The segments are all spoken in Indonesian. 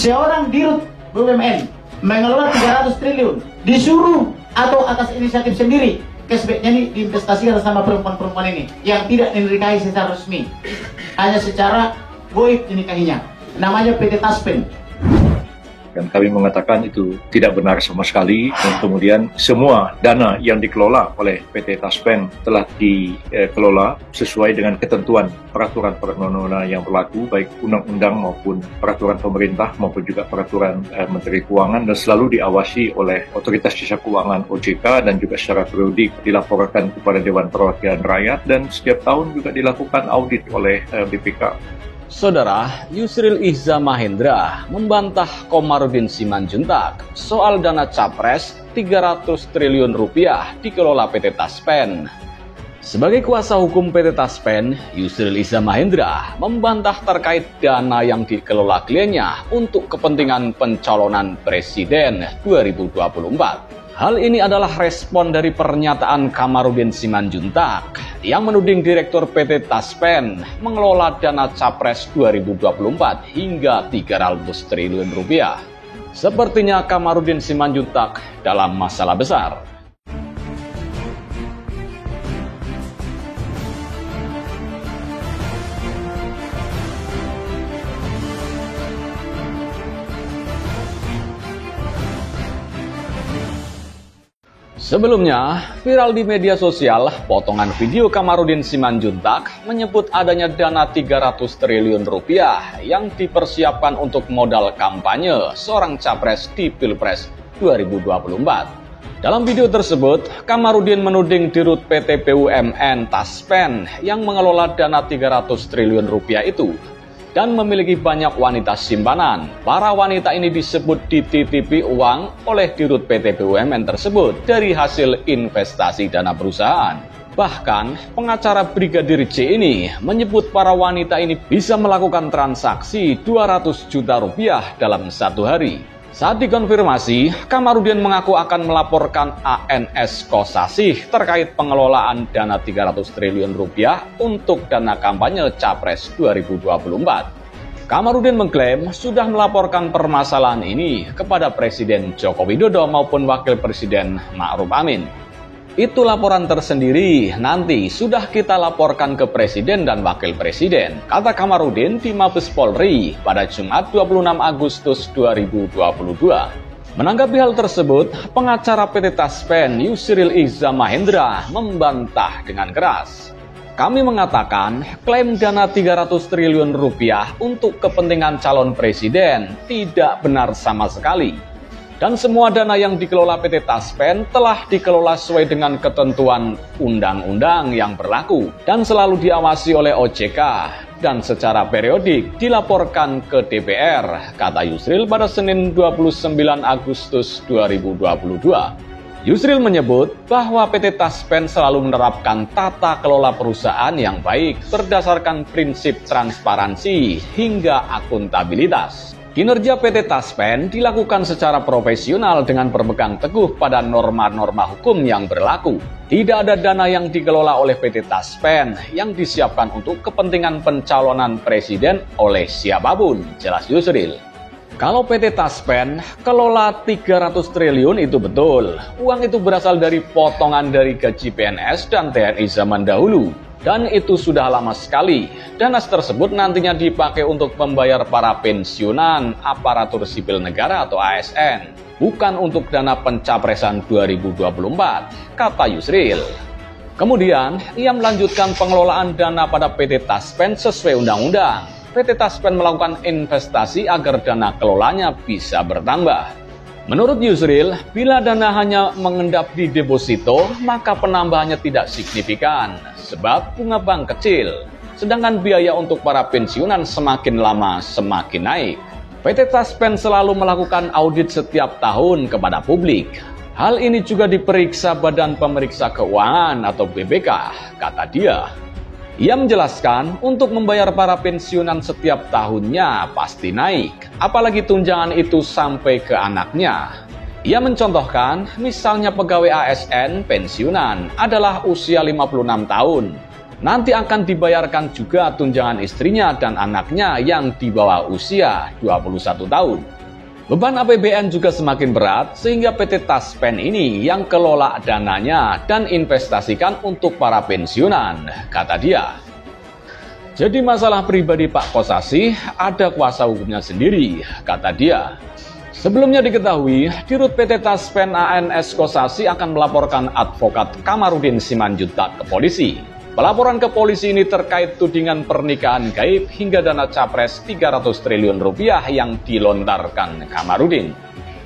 Seorang dirut BUMN mengelola 300 triliun, disuruh atau atas inisiatif sendiri cashbacknya ini diinvestasikan sama perempuan-perempuan ini yang tidak dinikahi secara resmi, hanya secara goib dinikahinya. Namanya PT Taspen. Dan kami mengatakan itu tidak benar sama sekali, dan kemudian semua dana yang dikelola oleh PT Taspen telah dikelola sesuai dengan ketentuan peraturan perundang-undangan yang berlaku, baik undang-undang maupun peraturan pemerintah maupun juga peraturan Menteri Keuangan, dan selalu diawasi oleh Otoritas Jasa Keuangan OJK, dan juga secara periodik dilaporkan kepada Dewan Perwakilan Rakyat, dan setiap tahun juga dilakukan audit oleh BPK. Saudara, Yusril Iza Mahendra membantah Komarudin Simanjuntak soal dana capres 300 triliun rupiah dikelola PT Taspen. Sebagai kuasa hukum PT Taspen, Yusril Iza Mahendra membantah terkait dana yang dikelola kliennya untuk kepentingan pencalonan presiden 2024. Hal ini adalah respon dari pernyataan Kamarudin Simanjuntak yang menuding Direktur PT Taspen mengelola dana Capres 2024 hingga 300 triliun rupiah. Sepertinya Kamarudin Simanjuntak dalam masalah besar. Sebelumnya, viral di media sosial, potongan video Kamarudin Simanjuntak menyebut adanya dana 300 triliun rupiah yang dipersiapkan untuk modal kampanye seorang capres di Pilpres 2024. Dalam video tersebut, Kamarudin menuding Dirut PT BUMN Taspen yang mengelola dana 300 triliun rupiah itu dan memiliki banyak wanita simpanan. Para wanita ini disebut dititipi uang oleh Dirut PT BUMN tersebut dari hasil investasi dana perusahaan. Bahkan, pengacara Brigadir J ini menyebut para wanita ini bisa melakukan transaksi 200 juta rupiah dalam satu hari. Saat dikonfirmasi, Kamarudin mengaku akan melaporkan ANS Kosasih terkait pengelolaan dana 300 triliun rupiah untuk dana kampanye Capres 2024. Kamarudin mengklaim sudah melaporkan permasalahan ini kepada Presiden Joko Widodo maupun Wakil Presiden Ma'ruf Amin. Itu laporan tersendiri, nanti sudah kita laporkan ke Presiden dan Wakil Presiden, kata Kamarudin di Mabes Polri pada Jumat 26 Agustus 2022. Menanggapi hal tersebut, pengacara PT Taspen Yusril Iza Mahendra membantah dengan keras. Kami mengatakan klaim dana 300 triliun rupiah untuk kepentingan calon presiden tidak benar sama sekali. Dan semua dana yang dikelola PT Taspen telah dikelola sesuai dengan ketentuan undang-undang yang berlaku dan selalu diawasi oleh OJK dan secara periodik dilaporkan ke DPR, kata Yusril pada Senin 29 Agustus 2022. Yusril menyebut bahwa PT Taspen selalu menerapkan tata kelola perusahaan yang baik berdasarkan prinsip transparansi hingga akuntabilitas. Kinerja PT Taspen dilakukan secara profesional dengan berpegang teguh pada norma-norma hukum yang berlaku. Tidak ada dana yang dikelola oleh PT Taspen yang disiapkan untuk kepentingan pencalonan presiden oleh siapapun, jelas Yusril. Kalau PT Taspen kelola 300 triliun itu betul. Uang itu berasal dari potongan dari gaji PNS dan TNI zaman dahulu. Dan itu sudah lama sekali. Dana tersebut nantinya dipakai untuk membayar para pensiunan aparatur sipil negara atau ASN. Bukan untuk dana pencapresan 2024, kata Yusril. Kemudian, ia melanjutkan pengelolaan dana pada PT Taspen sesuai undang-undang. PT Taspen melakukan investasi agar dana kelolanya bisa bertambah. Menurut Yusril, bila dana hanya mengendap di deposito, maka penambahannya tidak signifikan, sebab bunga bank kecil. Sedangkan biaya untuk para pensiunan semakin lama semakin naik. PT Taspen selalu melakukan audit setiap tahun kepada publik. Hal ini juga diperiksa Badan Pemeriksa Keuangan atau BPK, kata dia. Ia menjelaskan untuk membayar para pensiunan setiap tahunnya pasti naik, apalagi tunjangan itu sampai ke anaknya. Ia mencontohkan, misalnya pegawai ASN pensiunan adalah usia 56 tahun. Nanti akan dibayarkan juga tunjangan istrinya dan anaknya yang di bawah usia 21 tahun. Beban APBN juga semakin berat sehingga PT Taspen ini yang kelola dananya dan investasikan untuk para pensiunan, kata dia. Jadi masalah pribadi Pak Kosasih ada kuasa hukumnya sendiri, kata dia. Sebelumnya diketahui, Dirut PT Taspen ANS Kosasih akan melaporkan advokat Kamarudin Simanjuntak ke polisi. Pelaporan ke polisi ini terkait tudingan pernikahan gaib hingga dana capres 300 triliun rupiah yang dilontarkan Kamarudin.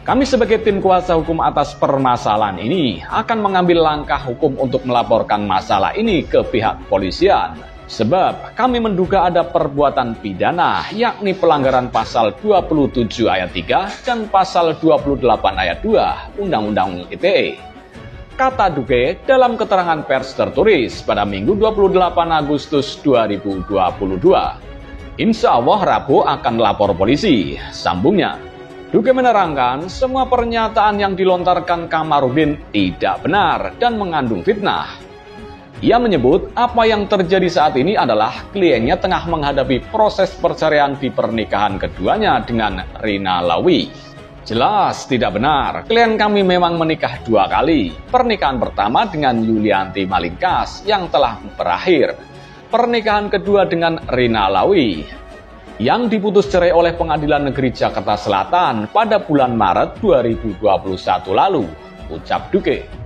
Kami sebagai tim kuasa hukum atas permasalahan ini akan mengambil langkah hukum untuk melaporkan masalah ini ke pihak polisian. Sebab kami menduga ada perbuatan pidana yakni pelanggaran pasal 27 ayat 3 dan pasal 28 ayat 2 Undang-Undang ITE. Kata Duge dalam keterangan pers tertulis pada Minggu 28 Agustus 2022. Insya Allah Rabu akan lapor polisi, sambungnya. Duge menerangkan semua pernyataan yang dilontarkan Kamarudin tidak benar dan mengandung fitnah. Ia menyebut apa yang terjadi saat ini adalah kliennya tengah menghadapi proses perceraian di pernikahan keduanya dengan Rina Lawi. Jelas tidak benar, klien kami memang menikah 2 kali. Pernikahan pertama dengan Yulianti Malingkas yang telah berakhir. Pernikahan kedua dengan Rina Lawi yang diputus cerai oleh Pengadilan Negeri Jakarta Selatan pada bulan Maret 2021 lalu, ucap Duge.